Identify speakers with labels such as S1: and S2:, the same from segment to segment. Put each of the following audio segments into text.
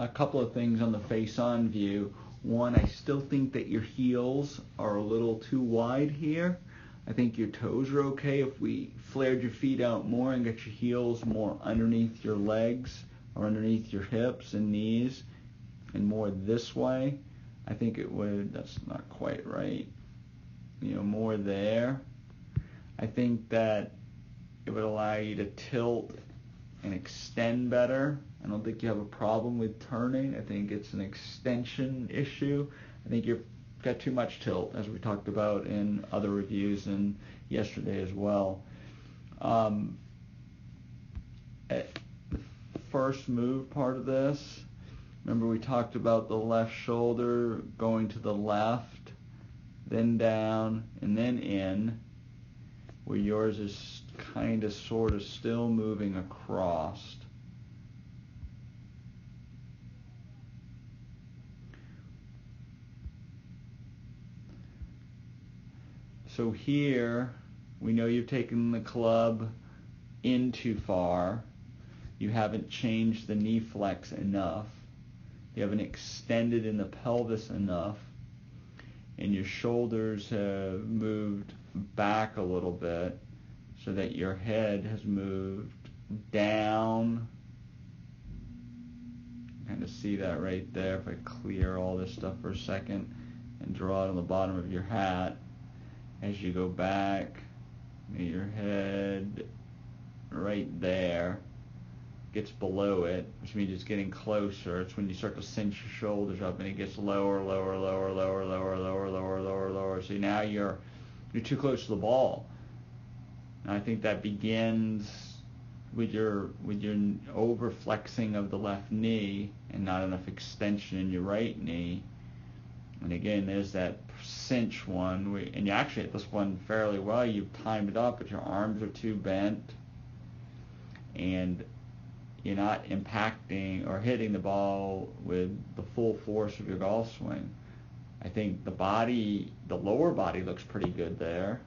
S1: a couple of things on the face-on view. One, I still think that your heels are a little too wide here. I think your toes are okay if we flared your feet out more and got your heels more underneath your legs or underneath your hips and knees and more this way. I think it would, that's not quite right, more there. I think that it would allow you to tilt and extend better. I don't think you have a problem with turning. I think it's an extension issue. I think you've got too much tilt, as we talked about in other reviews and yesterday as well. At the first move part of this, remember we talked about the left shoulder going to the left, then down, and then in, where yours is kind of sort of still moving across. So here, we know you've taken the club in too far. You haven't changed the knee flex enough. You haven't extended in the pelvis enough. And your shoulders have moved back a little bit so that your head has moved down. Kind of see that right there if I clear all this stuff for a second and draw it on the bottom of your hat. As you go back, your head right there gets below it, which means it's getting closer. It's when you start to cinch your shoulders up and it gets lower, lower, lower, lower, lower, lower, lower, lower, lower. So now you're too close to the ball. And I think that begins with your over flexing of the left knee and not enough extension in your right knee. And again, there's that cinch one, and you actually hit this one fairly well. You've timed it up, but your arms are too bent, and you're not impacting or hitting the ball with the full force of your golf swing. I think the lower body looks pretty good there.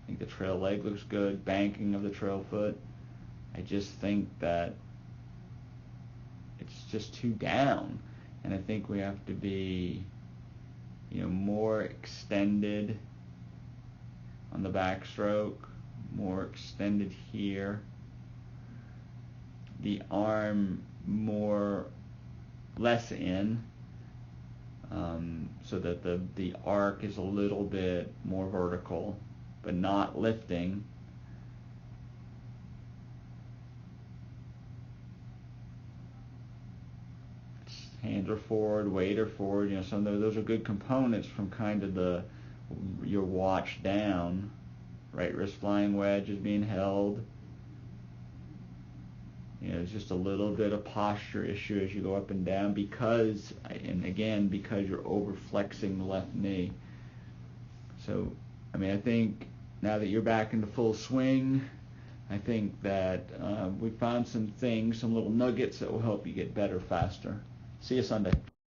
S1: I think the trail leg looks good, banking of the trail foot. I just think that it's just too down, and I think we have to be more extended on the backstroke, more extended here. The arm less in, so that the arc is a little bit more vertical, but not lifting. Hands are forward, weight are forward. Some of those are good components from kind of your watch down. Right wrist flying wedge is being held. It's just a little bit of posture issue as you go up and down because you're over flexing the left knee. So, I think now that you're back into full swing, I think that we found some little nuggets that will help you get better faster. See you Sunday.